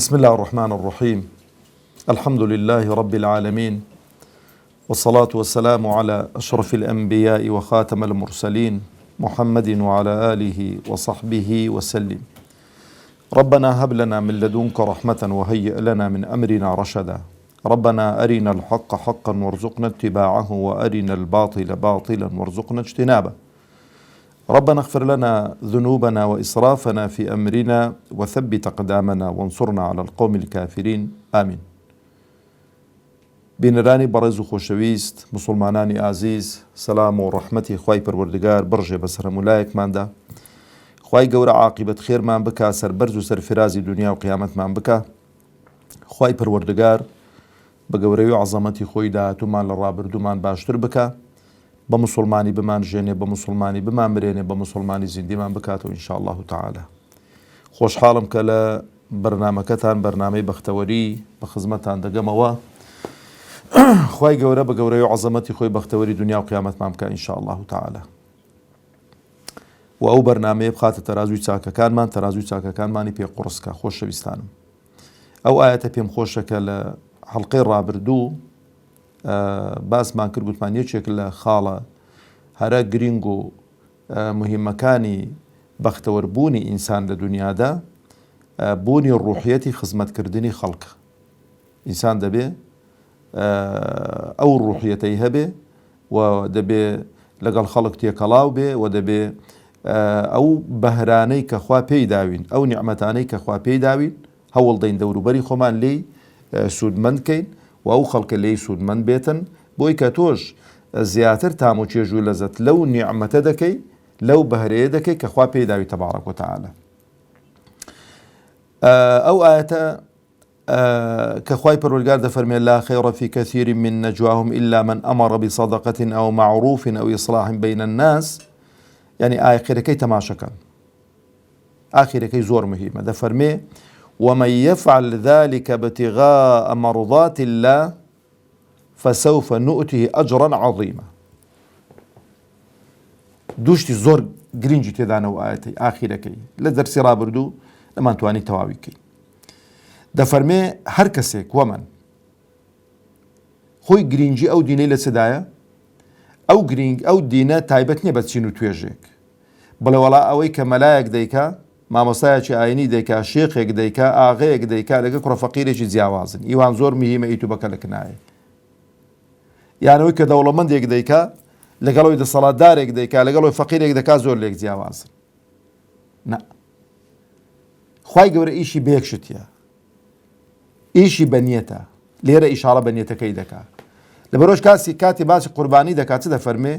بسم الله الرحمن الرحيم. الحمد لله رب العالمين، والصلاة والسلام على أشرف الأنبياء وخاتم المرسلين محمد وعلى آله وصحبه وسلم. ربنا هب لنا من لدنك رحمة وهيئ لنا من أمرنا رشدا. ربنا أرنا الحق حقا وارزقنا اتباعه وأرنا الباطل باطلا وارزقنا اجتنابه. ربنا اغفر لنا ذنوبنا وإسرافنا في أمرنا وثبت أقدامنا وانصرنا على القوم الكافرين آمين. بینەرانی بەڕێز و خۆشەویست، مسلمانانی ئازیز، سەلام و ڕەحمەتی خوای پەروەردگار بڕژێ بەسەر هەموولایەکماندا. خوای گەورە عاقبەت خێرمان بکە، سەربەرز و سەرفرازی دنیا و قیامەتمان بکە. خوای پەروەردگار بە گەورەی و عەزەمەتی خۆی داهاتوومان لە ڕابردوومان باشتر بکە، بە مسلمانی بمانژێنێ، بە مسلمانی بمانبرێنێ، بە مسلمانی زیندیمان بکاتەوە ئینشاء الله تعالى. خۆشحاڵم کە لە بەرنامەکەتان، بەرنامەی بەختەوەری بە خزمەتان دەگەمەوە. خوای گەورە بە گەورەی و عەزەمەتی خۆی بەختەوەری دنیا و قیامەتمان بکە ئینشاء الله تعالى. و ئەو بەرنامەیە بخاتە تەرازوی چاکەکانمان، تەرازوی چاکەکانمانی پێ قورسکە. خۆشەویستانم، ئەو ئاەتە پێم خۆشە کە لە حەڵقەی ڕابردوو باسمان کرد، گوتمان یەکێک لە خاڵە هەرە گرنگ و مهمەکانی بەختەوەربوونی ئینسان لە دنیادا بوونی ڕوحیەتی خزمەتکردنی خەڵک. ئینسان دەبێ ئەو ڕوحیەتەی هەبێ و دەبێ لەگەڵ خەڵک تێکەڵاو بێ و دەبێ ئەو بەهرانەی کە خوا پێی داوین، ئەو نیعمەتانەی کە خوا پێی داوین هەوڵ دەین دەوروبەری خۆمان لێی سوودمەندکەین و ئەو خەڵکە لێی سوودمەند بێتن، بۆی کە تۆش زیاتر تام و چێژ و لەزەت لەو نیعمەتە دەکەی، لەو بەهرەیە دەکەی کە خوا پێی داوی تەبارەک و تەعالە. ئەو ئاەتە کە خوای پەروەردگار دەفەرمێ لا خەیڕە فی کەثیر من نەجواهم إلا من ئەمەڕە بصەدەقەة أو معروف أو إصلاح بين الناس. یعنی ئاخرەکەی تەماشەکەن، ئاخرەکەی زۆر مهمە. دەفەرمێ ومن يفعل ذلك ابتغاء مرضات الله فسوف نؤته أجرا عظيما. دوشتی زۆر گرنگی تێدانەوە ئاەتەی ئاخرەکەی لە دەرسی ڕابردوو نەمانتوانی تەواوی بکەین. دەفەرمێ هەر کەسێک وەمن خۆی گرنگی ئەو دینەی لە چدایە، ئەو دینە تایبەت نییە بە چین و توێژێک، بڵێ وەڵا ئەوەی کە مەلایەک دەیکا، مامۆستایەکی ئاینی دەیکا، شێخێک دەیکا، ئاغەیەک دەیکا، لەگە کوڕە فەقیرێکی جیاوازن، ئیوان زۆر مهمە ئیتو بەکە لە کنایە. یانەوەی کە دەوڵەمەندێک دەیکا لەگەڵەوەی دەسەڵاتدارێک دەیکا، لەگەڵەوەی فەقیرێک دەکا، زۆر لێک جیاوازن. نە، خوای گەورە ئیشی بەیەکشتیە، ئیشی بەنیەتە. لێرە ئیشاڵە بەنیەتەکەی دەکا. لەبەرۆش کاتی باسی قوربانی دەکات، چ دەفەرمێ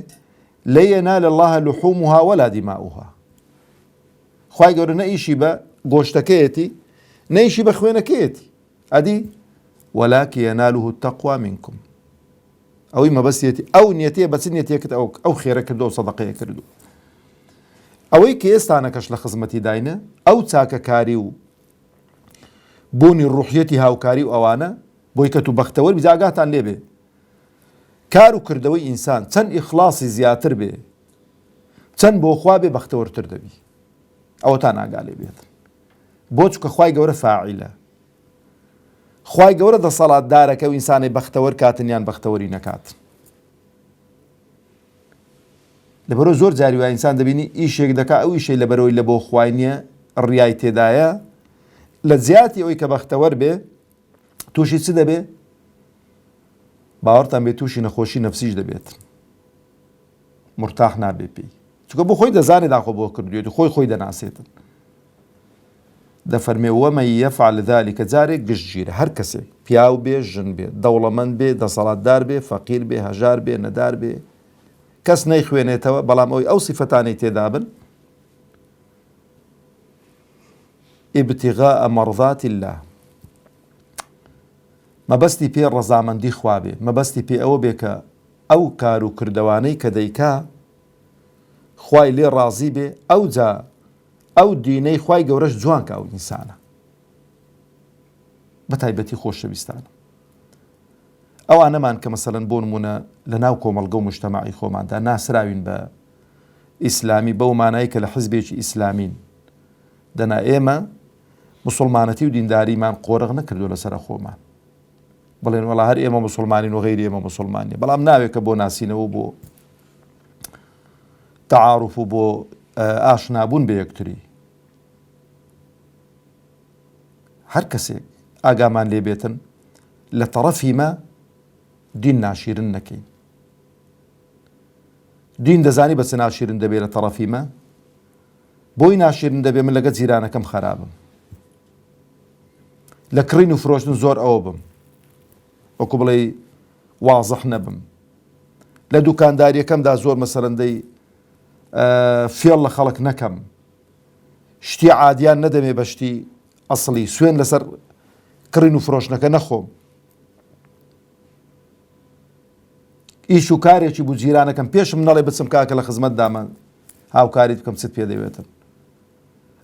لن ينال الله لحومها ولا دماؤها. خوای گەورە نە ئیشی بە گۆشتەکەیەتی، نە ئیشی بە خوێنەکەیەتی، ئەدی ولكن يناله التقوى منكم. ئەوەی مەبەستێتی، ئەو نیەتەیە بە چ نیەتێکت ئەو خێرە کردو و سەدەقەیە کردو. ئەوەی کە ئێستانەکەش لە خزمەتی داینە، ئەو چاکەکاری و بوونی ڕوحیەتی هاوکاری و ئەوانە، بۆی کە تو بەختەوەر بیزاگاتان لێبێ کار و کردەوەی ئینسان چەند ئیخلاسی زیاتر بێ، چەند بۆ خوا بێ، بەختەوەرتر دەبی. ئەوەتان ئاگا لێ بێتن، بۆ چکە خوای گەورە فاعیلە. خوای گەورە دەسەڵاتدارەکە و ئینسانی بەختەوەر کاتنیان بەختەوەری نەکاتن. لەبەرۆ زۆر جاری وایە ئینسان دەبینی ئیشێک دەکا، ئەو ئیشەی لەبەرەوەی لە بۆ خوای نییە، ڕیای تێدایە، لە زیاتی ئەوەی کە بەختەوەر بێ تووشی چ دەبێ؟ باوەڕتان بێ تووشی نەخۆشی نەفسیش دەبێت، مرتاح نابێ پێی، چونکە بۆ خۆی دەزانێت داخۆ بۆ کردوێت، خۆی دەناسێتن. دەفەرمێ ومن يفعل ذلك، جارێک گشتگیرە، هەر کەسێک، پیاو بێ، ژن بێ، دەوڵەمەند بێ، دەسەڵاتدار بێ، فەقیر بێ، هەژار بێ، نەدار بێ، کەس نەیخوێنێتەوە، بەڵام ئەوی ئەو سیفەتانەی تێدا بن، ابتغاء مرضات الله، مەبەستی پێ ڕەزامەندی خوا بێ، مەبەستی پێ ئەوە بێ کە ئەو کار و کردەوانەی کە دەیکا خوای لێ ڕازی بێ، ئەو دینەی خوای گەورەش جوان کە ئەو ئینسانە. بە تایبەتی خۆشەویستانە ئەوانەمان کە مەسەلەن بۆ نمونە لە ناو کۆمەڵگە و مجتەماعی خۆماندا ناسراوین بە ئیسلامی، بەو مانایی کە لە حزبێکی ئیسلامین، دەنا ئێمە مسلمانەتی و دینداریمان قۆرغ نەکردو لەسەر خۆمان بڵێن وەڵا هەر ئێمە مسلمانین و غەیری ئێمە مسلمانیە بەڵام ناوێت کە بۆ ناسینەوە بۆ تعارف و بۆ ئاشنابوون بە یەکتری هەر کەسێک ئاگامان لێ بێتن لە تەڕەفی مە دین ناشیرن نەکەین دین دەزانی بەچ ناشیرن دەبێت لە تەڕەفی مە بۆی ناشیرن دەبێ من لەگە جیرانەکەم خراپم لە کڕین و فرۆشتن زۆر ئەوە بم وەکو بڵێ وازح نەبم لە دوکانداریەکەمدا زۆر مەسەرەندەی فێڵ لە خەڵک نەکەم شتی عادیان نەدەمێ بەشتی ئەسڵی سوێن لەسەر کڕین و فرۆشتنەکە نەخۆم ئیش و کارێکی بوو جیرانەکەم پێشم نەڵێ بچم کاکە لە خزمەت دامان هاوکاریت بکەم چت پێ دەوێتن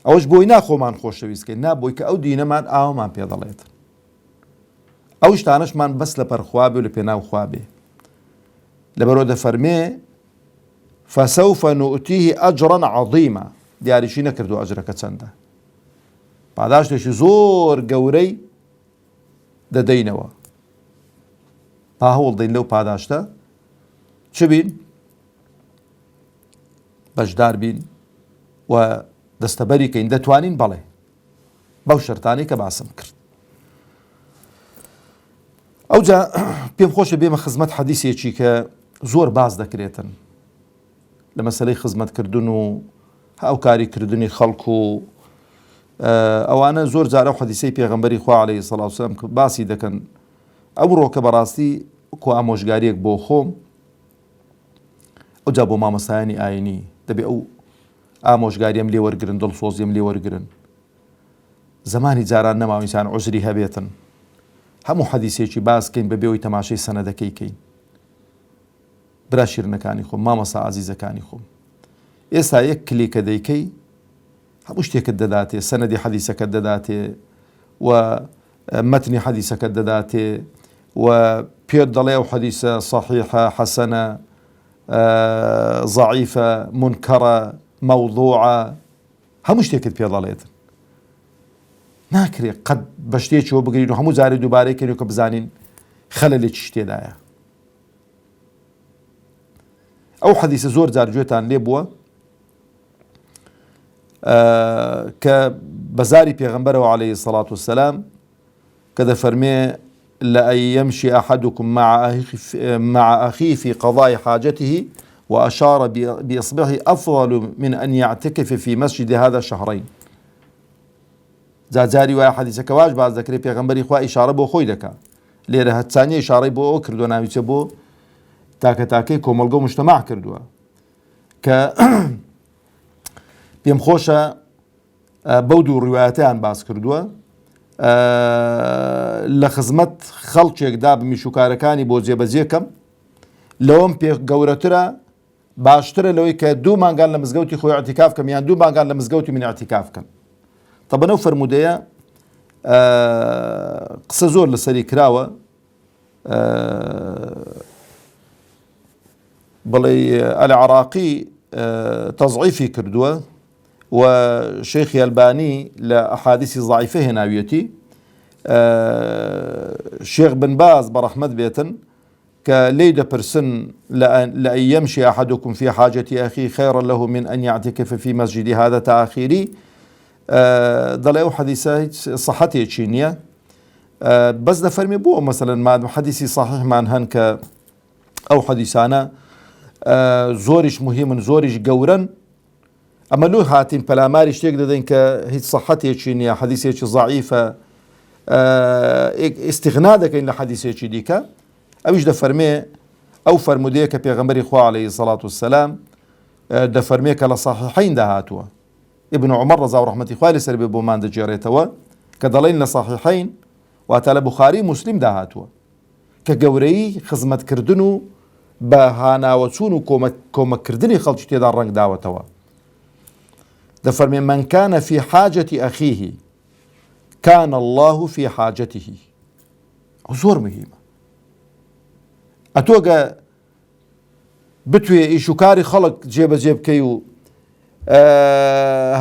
ئەوەش بۆی ناخۆمان خۆشەویستکەین نابۆی کە ئەو دینەمان ئاوامان پێ دەڵێت ئەو شتانەشمان بەس لە پەرخوا بێ و لە پێناو خوا بێ لەبەرەوە دەفەرمێ فسوف نؤتيه ئەجڕا عەظیما دیاریشی نەکردو ئەجرەکە چەندە پاداشتێکی زۆر گەورەی دەدەینەوە تا هەوڵ دەین لەو پاداشتە چ بین بەشدار بین و دەستەبەری کەین دەتوانین بەڵێ بەو شەرتانەی کە باسم کرد ئەوجا پێم خۆشە بێمە خزمەت حەدیثێکی کە زۆر باز دەکرێتن لە مەسەلەی خزمەتکردن و هاوکاریکردنی خەڵک و ئەوانە زۆر جارە حەدیثەی پێغەمبەری خوا عەلەیهی سەڵات وسەلام باسی دەکەن ئەمڕۆکە بەڕاستی کۆ ئامۆژگاریەک بۆ خۆم ئەوجا بۆ مامەسایانی ئاینی دەبێ ئەو ئامۆژگاریم لێ وەرگرن دڵسۆزیم لێ وەرگرن زمانی جاران نەماوە ئینسان عوزری هەبێتن هەموو حەدیثێکی باسکەین بەبێەوەی تەماشای سەنەدەکەی کەین برا شیرنەکانی خۆم مامەسا عەزیزەکانی خۆم ئێستا یەک کلیکە دەیکەی هەموو شتێکت دەداتێ سەنەدی حەدیثەکەت دەداتێ و مەتنی حەدیثەکەت دەداتێ و پێت دەڵێ ئەو حەدیثە صەحیحە حەسەنە ضەعیفە منکەرە مەوضوعە هەموو شتێکت پێ دەڵێت ناکرێت قەت بە شتێکیەوە بگرین و هەموو جارێ دووبارەی کەین کە بزانین خەلەلێکی شتێدایە ئەو حەدیثە زۆر جار گوێتان لێ بووە کە بەزاری پێغەمبەرەوە عەلەیهی سەڵات وسەلام کە دەفەرمێ لأن يمشي أحدكم مع أخيه في قضاء حاجته وأشار بإصبعه أفضل من أن يعتكف في مسجد هذا شهرين جاري وای حەدیثەکە واش باز دەکرێت پێغەمبەری خوا ئیشارە بۆ خۆی دەکات لێرە هەتچانیە ئیشارەی بۆ ئەوە کردووە ناویچە بۆ تاکە تاکەی کۆمەلگە و مجتەماع کردووە کە پێم خۆشە بەو دوو ڕیوایەتیان باس کردووە لە خزمەت خەڵکێکدا بمیشوکارەکانی بۆ جێبەجێکەم لەوەم پێ گەورەترە باشترە لەوەی کە دوو مانگان لە مزگەوتی خۆی ئەعتیکاف کەم یان دوو مانگان لە مزگەوتی من ئەعتیکاف کەن طبعا ئەو فەرمودەیە قسە زۆر لەسەری کراوە بڵێ العراقی تەضعیفی کردووە و شەیخی ئەلبانی لە ئەحادیثی ضعیفە هێناویەتی شێخ بن باز بەڕەحمەت بێتن کە لێی دەپرسن لأن يمشي أحدكم في حاجة أخيه خيرا له من أن يعتكف في مسجد هذا تأخيري دەڵێ ئەو حەدیثە هیچ سەحەتێکی نییە بەس دەفەرمێ بۆ مەسەلەن مادام حەدیثی صحیحمان هەن کە ئەو حەدیثانە زۆریش مهمن زۆریش گەورن ئەمە لۆ هاتین پەلاماری شتێک دەدەین کە هیچ سەحەتێکی نییە حەدیثێکی ضعیفە ئیستیغنا دەکەین لە حەدیثێکی دیکە ئەویش دەفەرمێ ئەو فەرمودەیە کە پێغەمبەری خوا عەلەیهی سەڵات وسەلام دەفەرمێ کە لە صحیحەین داهاتووە ابن عمر ڕەزا و ڕەحمەتی خوای لەسەر بێ بۆمان دەجێڕێتەوە کە دەڵێن لە صحیحەین واتە لە بوخاری موسلیم داهاتووە کە گەورەی خزمەتکردن و بە هاناوەچوون و کۆمەکردنی خەڵکی تێدا ڕەنگ داوەتەوە دەفەرمێ من كان في حاجة أخيه كان الله في حاجته زۆر مهمە ئەتۆگە بتوێ ئیشوکاری خەڵک جێبەجێ بکەی و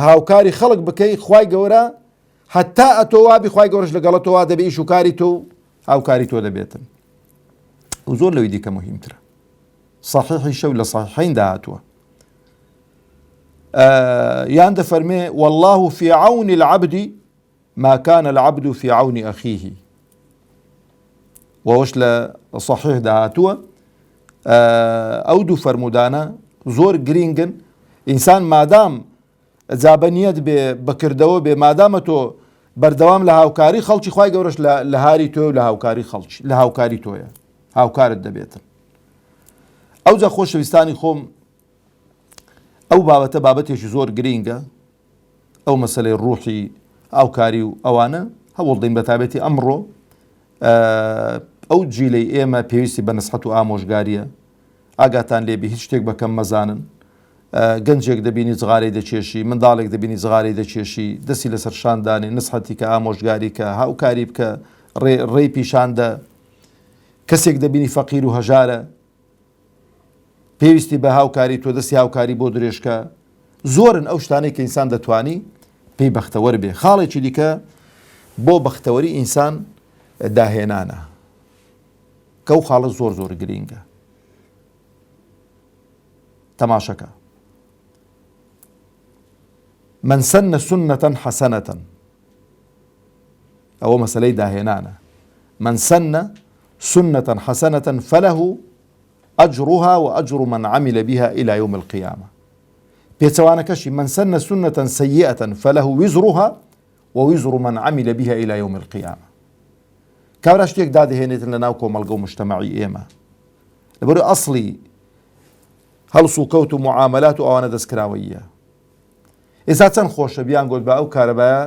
هاوکاری خەڵک بکەی خوای گەورە حتا ئەتۆ وابی خوای گەورەش لەگەڵەتەوە دەبێ ئیش و کاری تۆ و هاوکاری تۆ دەبێتن. و زۆر لەوەی دیکە مهمترە. صحیحی شەو لە صحیحین داهاتووە. یان دەفەرمێ والله في عون العبد ما كان العبد في عون أخيه. وەوەش لە صحیح داهاتووە. ئەو دوو فەرمودانە زۆر گرینگن. ئینسان مادام جابەنیەت بێ بەکردەوە بێ، مادامە تۆ بەردەوام لە هاوکاری خەڵکی خوای گەورەش لە هاری تۆ و لە هاوکاری خەڵکی لە هاوکاری تۆیە، هاوکارت دەبێتن. ئەوجا خۆشەویستانی خۆم، ئەو بابەتە بابەتێکی زۆر گرینگە، ئەو مەسەلەی ڕوحی هاوکاری و ئەوانە هەوڵ دەین بە تایبەتی ئەمڕۆ ئەو جیلەی ئێمە پێویستی بە نەسحەت و ئامۆژگاریە. ئاگاتان لێبی هیچ شتێک بەکەم مەزانن. گەنجێک دەبینی جغارەی دەچێشی، منداڵێک دەبینی جغارەی دەچێشی، دەستی لەسەر شاندانێ، نسحەتی کە ئامۆژگاری کە هاوکاری بکە، ڕێی پیشاندە. کەسێک دەبینی فەقیر و هەژارە، پێویستی بە هاوکاری تۆ دەستی هاوکاری بۆ درێژکە. زۆرن ئەو شتانەی کە ئینسان دەتوانی پێی بەختەوەر بێ. خاڵێکی دیکە بۆ بەختەوەری ئینسان داهێنانە، کە ئەو خاڵە زۆر زۆر گرینگە. تەماشەکە من سن سنة حسنة، ئەوە مەسەلەی داهێنانە. من سن سنة حسنة فله أجرها وأجر من عمل بها إلى يوم القيامة. پێچەوانەکەشی من سن سنة سيئة فله وزرها ووزر من عمل بها إلى يوم القيامة. کابرا شتێک دادەهێنێتن لە ناو کۆمەڵگە و مجتەمەعی ئێمە، لەبەرەوەی ئەسڵی هەڵس و کەوت و معاملات و ئەوانە دەستکراوەیە. ئێستا چەند خۆشە بیان گۆت بە ئەو کارەبایە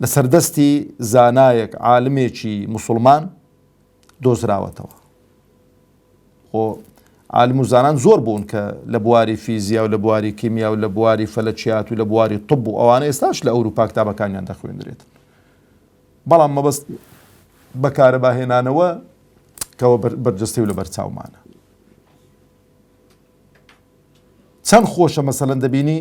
لە سەردەستی زانایەک عالمێکی موسڵمان دۆزراوەتەوە. خۆ عالم و زانان زۆر بوون کە لە بواری فیزیا و لە بواری کیمیا و لە بواری فەلەکیات و لە بواری طب و ئەوانە ئێستاش لە ئەوروپا کتابەکانیان دەخوێندرێت. بەڵام مەبەست بەکارەباهێنانەوە کەەوە بەرجەستەی و لە بەرچاومانە. چەند خۆشە مەسەلەن دەبینی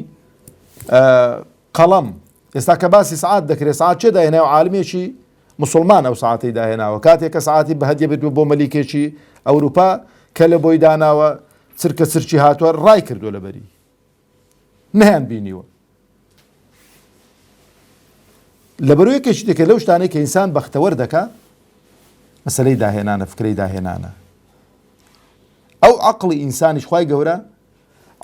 قەڵەم ئێستا کە باسی سعات دەکرێت، سعات چێ داهێناوە؟ عالمێکی موسڵمان ئەو سعاتەی داهێناوە. کاتێک کە سعاتی بەهەدیە بێت بۆ مەلیکێکی ئەوروپا کە لە بۆی داناوە چرکە چرکی هاتووە ڕای کردو لەبەری نەیان بینیوە. لەبەرەوەی یەکێکی دیکە لەو شتانەی کە ئینسان بەختەوەر دەکا مەسەلەی داهێنانە، فکرەی داهێنانە. ئەو عەقڵی ئینسانیش خوای گەورە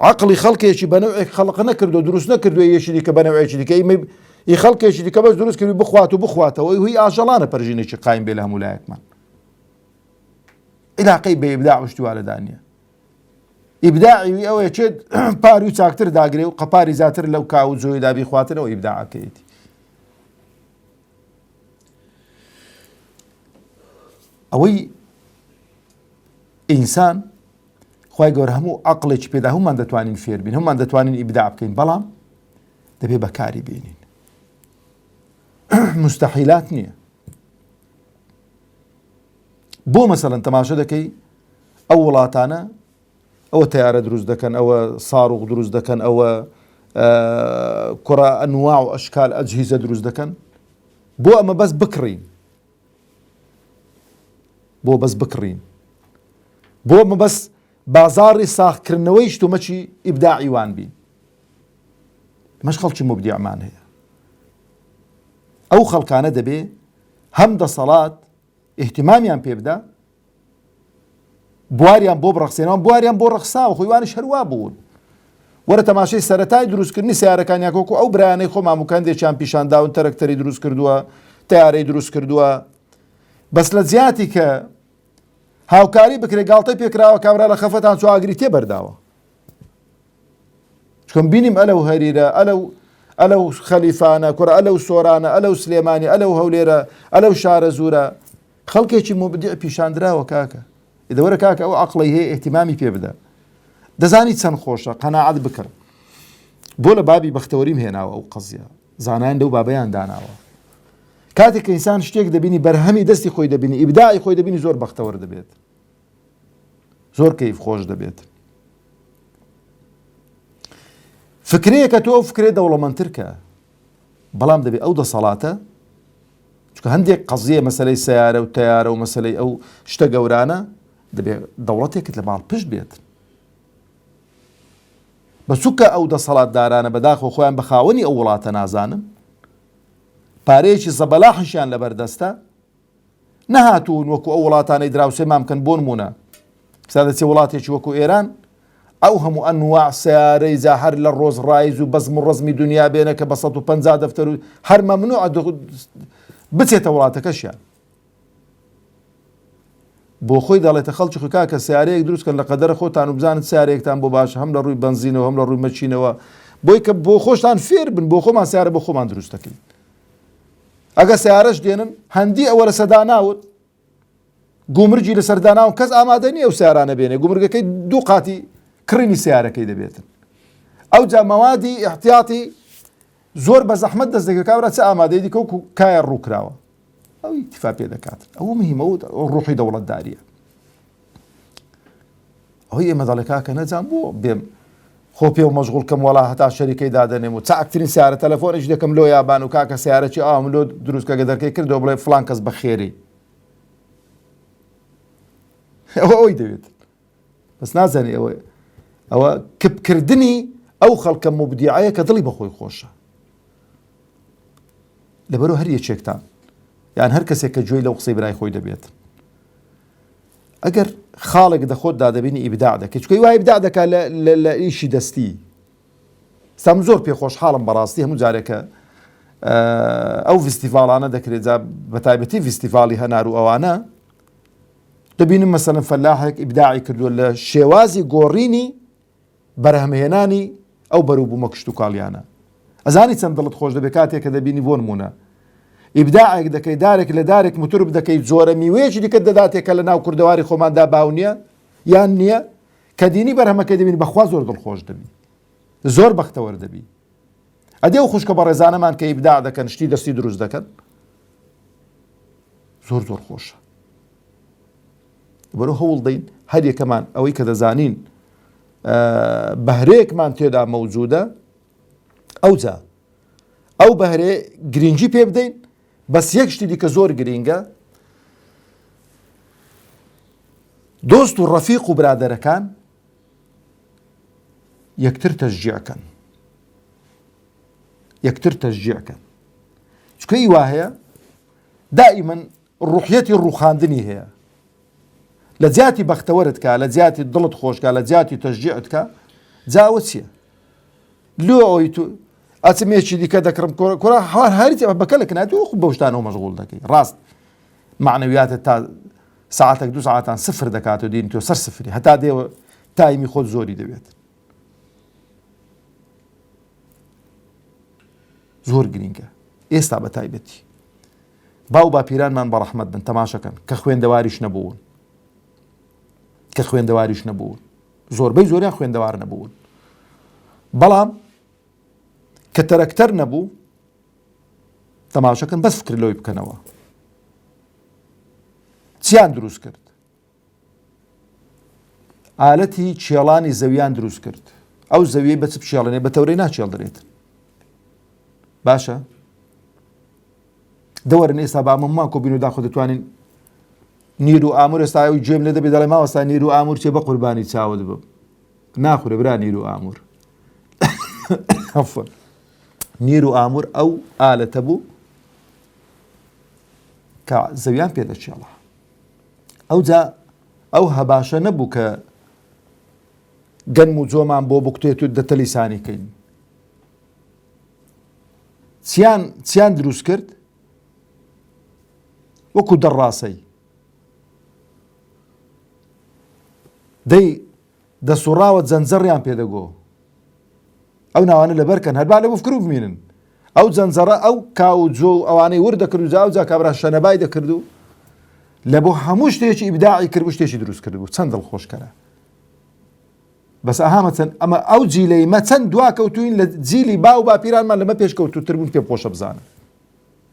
عقلی خەڵکێکی بەنەوعێک خەڵق نەکردو، دروست نەکردووە یەشی دیکە بەنەوعێکی دیکە ئی خەڵکێکی دیکە بەس دروست کردو بخوات و بخواتەوە. هی ئاژەڵانە پەرژینێکی قایم بێ لە هەموو لایەکمان. علاقەی بە ئیبداع شتوا لەدانیە. ئیبداعی ئەوەیە چێت پاری و چاکتر داگرێ و قەپاری زیاتر لەو کاو جۆی دابی خواتنەوە ئیبداعەکەیەتی. ئەوەی ئینسان خوای گەورە هەموو عەقڵێکی پێدا هەمومان دەتوانین فێر بین، هەمومان دەتوانین ئیبداع بکەین، بەڵام دەبێ بەکاری بێنین. مستەحیلات نییە. بۆ مەسەڵەن تەماشە دەکەی ئەو وڵاتانە ئەوە تەیارە دروست دەکەن، ئەوە ساڕوغ دروست دەکەن، ئەوە کوڕە ئەنواع و ئەشکال ئەجهیزە دروست دەکەن بۆ ئەمە بەس بکڕین، بۆ بەس بکڕین، بۆ ئەمە بەس بازاڕی ساختکردنەوەی شتومەچی ئیبداعی وان بین. مەش خەڵکی مبدیعمان هەیە. ئەو خەڵکانە دەبێ هەم دەسەڵات ئیحتیمامیان پێ بدا، بواریان بۆ بڕەخسێنەوە، بواریان بۆ ڕەخساوە، خۆیوانش هەروە بوون. وەرە تەماشای سەرەتای دروستکردنی سیارەکان یاکۆکو ئەو برایانەی خۆمان مکەندێکیان پیشانداون تەرەکتەری دروست کردووە، تەیارەی دروست کردووە. بەس لە جیاتی کە هاوکاری بکرێ گاڵتەی پێکراوە کابرا لە خەفەتان چواگری تێبەرداوە. چکۆم بینیم ئەلەو هەریرە، ئەلەو خەلیفانە کوڕە، ئەلەو سۆرانە، ئەلەو سلێمانی، ئەلەو هەولێرە، ئەلەو شارە زورە. خەڵکێکی مبدیع پیشاندراوە کاکە. ئیدەوەرە کاکە ئەو عەقڵی هەیە ئیحتیمامی پێ بدە. دەزانی چەند خۆشە قەناعەت بکرد. بۆ لە بابی بەختەوەریم هێناوە ئەو قەزیە. زانایان لەو بابەیان داناوە. کاتێک کە ئینسان شتێک دەبینی بەرهەمی دەستی خۆی دەبینی، ئیبداعی خۆی دەبینی، زۆر بەختەوەر دەبێت، زۆر کەیف خۆش دەبێت. فکرەیە کە تۆ ئەو فکرێ دەوڵەمەندتر کە بەڵام دەبێت ئەو دەسەڵاتە چونکە هەندێک قەزیە مەسەلەی سیارە و تەیارە و مەسەلەی ئەو شتە گەورانە دەبێت دەوڵەتێکت لە باڵ پشت بێت بەچووکە ئەو دەسەڵاتدارانە بەداخەوە خۆیان بە خاوەنی ئەو وڵاتە نازانن پارەیەکی زەبەلاحیشیان لەبەردەستە نەهاتوون وەکو ئەو وڵاتانەی دراوسێ مامکەن بۆ نمونە سا دەچێ وڵاتێکی وەکو ئێران ئەو هەموو ئەنواع سیارەی زاهەر لە ڕۆژڕایز و بەزم و ڕەزمی دنیا بێنە کە بە 150 دەفتەر و هەر مەمنوع بچێتە وڵاتەکەشیان بۆ خۆی دەڵێتە خەڵکی خۆکا کە سیارەیەک دروستکەن لە قەدەرە خۆتان و بزانن سیارەیەکتان بۆ باش هەم لە ڕووی بنزینەوە هەم لە ڕووی مەچینەوە بۆی کە بۆ خۆشتان فێر بن بۆ خۆمان سیارە بۆ خۆمان دروست دەکەین ئەگە سیارەش دێنن هەندی ئەوە لە سەداناوت گومرجی لە سەرداناون کەس ئامادە نیە ئەو سیارانە بێنێ گومرگەکەی دوو قاتی کڕینی سیارەکەی دەبێتن ئەو جا مەوادی احتیاطی زۆر بە زەحمەت دەست دەکرێت کابرا چ ئامادەی دیکە وەکو کایە ڕووکراوە ئەو ئیتیفا پێ دەکات ئەوە مهمە و ڕوحی دەوڵەتداریە ئەوەی ئێمە دەڵێ کاکە نەجان بۆ بێم خۆ پێ و مەشغوڵ کەم وەڵا هەتا شەریکەی دادەنێم و چاکترین سیارە تەلەفۆنێک دەکەم لۆ یابان و کاکە سیارەکی ئام لۆ دروستکە گەدەرکەی کردەوە بڵێ فڵان کەس بەخێری ئەوەی دەوێت بەس نازانێ ئەوە کپکردنی ئەو خەڵکە مبدیعەیە کە دڵی بەخۆی خۆشە لەبەرەوە هەر یەکێکتان یان هەر کەسێک کە گوێی لەو قسەی برای خۆی دەبێت ئەگەر خاڵێک دەخۆت دادەبینی ئیبداع دەکەیت چونکە وای ئیبداع دەکات لە ئیشی دەستی سام زۆر پێخۆشحاڵم بەڕاستی هەموو جارێکە ئەو فستیڤاڵانە دەکرێت بە تایبەتی فستیڤاڵی هەنار و ئەوانە دەبینم مەسەلەن فەلاحێک ئیبداعی کردووە لە شێوازی گۆڕینی بەرهەمهێنانی ئەو بەرووبوومە کشت و کاڵیانە ئەزانی چەند دڵت خۆش دەبێت کاتێک کە دەبینی بۆ نمونە ئیبداعێک دەکەی دارێک لە دارێک متروب دەکەی زۆرە میوەیەکی دیکە دەداتێکە لە ناو کوردەواری خۆماندا باو نییە یان نییە کە دینی بەرهەمەکە دەبینی بەخوا زۆر دڵخۆش دەبی زۆر بەختەوەر دەبی ئەدێ و خوشکە بە ڕێزانەمان کە ئیبداع دەکەن شتی دەستی دروست دەکەن زۆر زۆر خۆشە بەرەو هەوڵ دەین هەر یەکەمان ئەوەی کە دەزانین بەهرەیەکمان تێدا مەوجودە ئەوجا ئەو بەهرێ گرنگی پێ بدەین بەس یەک شتی دیکە زۆر گرینگە دۆست و ڕەفیق و برادەرەکان یەکتر تەشجیعکەن چونکە وا هەیە دائیمەن ڕوحیەتی ڕووخاندنی هەیە لە جیاتی بەختەوەرت کا لە جیاتی دڵت خۆشکە لە جیاتی تەشجیعت کە جاوە چییە لۆ ئەوی تو ئەچمێکی دیکە دەکڕم کوڕا هەریتی بەکە لە کناتی و بەو شتانەوە مەشغوڵ دەکەی ڕاست معنەویاتت تا ساعتێک دو ساعتان سفر دەکات و دین تۆ سەر سفری هەتا دێوە تایمی خۆت زۆری دەوێت زۆر گرینگە ئێستا بە تایبەتی باو باپیرانمان بە ڕەحمەت بن تەماشەکەن کە خوێندەواریش نەبوون زۆربەی زۆریان خوێندەوار نەبوون بەڵام کە تەرەکتەر نەبوو تەماشەکەن بەس فکر لەوەی بکەنەوە چیان دروست کرد ئالەتی چێڵانی زەویان دروست کرد ئەو زەویەی بە چ بشێڵێنێ بە تەورەی ناچێڵدرێت باشە دەوەرن ئێستا با مەمما کۆبین و داخۆ دەتوانین نیر و ئامور ئێستا ئەوی گوێم لێ دەبێت دەڵێ ماوەستا نیر و ئامور چێ بە قوربانی چاوت بم ناخورێ برا نیر و ئامور نیر و ئامور ئەو ئالەتە بوو کە زەویان پێدەچێڵە ئەو هەباشە نەبوو کە گەنم و جۆمان بۆ بکتێت و دەتەلیسانیکەین چیان دروست کرد وەکو دەڕاسەی دەسوڕاوە جەنجەڕیان پێدەگۆ ئەو ناوانە لەبەرکەن هەربا لە بۆ فکر و بمێنن ئەو جەنجەڕە ئەو کاو جۆ و ئەوانەی وردەکرد و جا کابرا شەنەبای دەکرد و لە بۆ هەموو شتێکی ئیبداعی کرد و شتێکی دروست کرد بوو چەند دڵخۆشکەرە بەس ئەهامەچەند ئەمە ئەو جیلەی مە چەند دواکەوتوین لە جیلی باو باپیرانمان لەمە پێشکەوتوتر بوون پێ پۆشە بزانن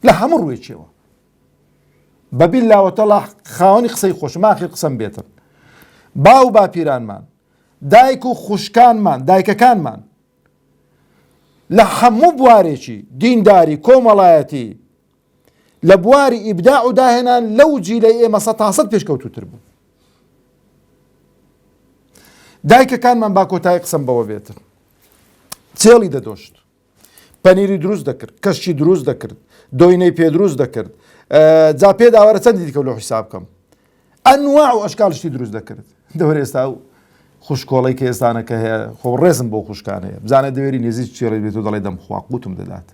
لە هەموو ڕوێکیەوە بەبیلاوەتەڵا خاوەنی قسەی خۆش ماخیر قسەم بێتن باو باپیرانمان دایک و خوشکانمان دایکەکانمان لە هەموو بوارێکی دینداری کۆمەڵایەتی لە بواری ئیبداع و داهێنان لەو جیلەی ئێمە 100% پێشکەوتوتر بوو. دایکەکانمان با کۆتایی قسەم بەوە بێتن، چێڵی دەدۆشت، پەنیری دروست دەکرد، کەشی دروست دەکرد، دۆینەی پێ دروست دەکرد، جا پێ داوەرە چەندی دیکە لە حیساب بکەم، ئەنواع و ئەشکال شتی دروست دەکرد. دەوەر ئێستا و خوشکۆڵی کە ئێستانەکە هەیە خۆ ڕێزم بۆ خوشکان هەیە، بزانێت دەوێری نێزی چێڵی بێت و دەڵێ دەمخوا قوتم دەدات،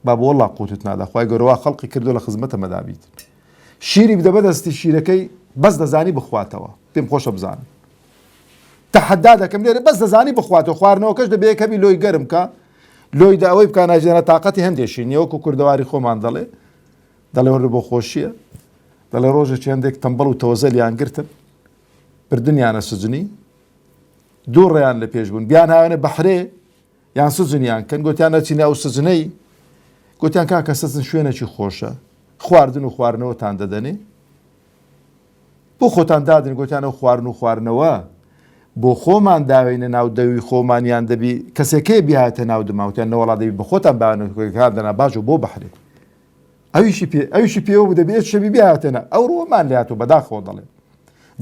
با بۆ وەڵا قوتت نادا، خوای گەورەوە خەڵقی کردو لە خزمەتە مەدابیت. شیری بدە بەدەستی شیرەکەی بەس دەزانی بخواتەوە، پێم خۆشە بزانم. تەحەدا دەکەم لێرە بەس دەزانی بخواتەوە، خواردنەوەکەش دەبێ کەبی لۆی گەرم کە لۆی دا ئەوەی بکە ناژێنە تااقەتی هەندێشی نیەوەکو کوردەواری خۆمان دەڵێ وەرە بۆ خۆشیە، دەڵێ ڕۆژێکی هەندێک تەمبەڵ و تەوەزەلیان گرتن بردنیانە سجنی، دوو ڕێیان لە پێش بوون، بیان هاوێنە بەحرێ یان سجنیان کەن، گوتیان نەچینە ئەو سجنەی، گوتیان کاکە سجن شوێنێکی خۆشە، خواردن و خواردنەوەتان دەدەنێ، بۆ خۆتان دادن، گوتیان ئەو خواردن و خواردنەوە بۆ خۆمان داوێنە ناو دەوی خۆمانیان دەبی کەسێکەیە بیهاتە ناو دماوتیان نەوەڵا دەبی بە خۆتان باوێنەکار دەنا باش و بۆ بەحرێ، ئەویشی پێوە بوو دەبێت شەبی بیهاتێنە، ئەو ڕۆمان لێهات و بەداخەوە دەڵێ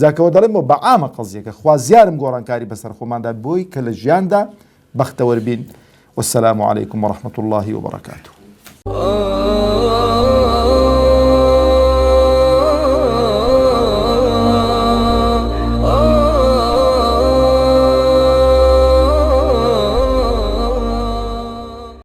جاکەوە دەڵێمەوە بە عامە قەزیەکە خوا زیارم گۆڕانکاری بەسەر خۆماندا بۆی کە لە ژیاندا بەختەوەربین. والسلام عليكم ورحمة الله وبركاته.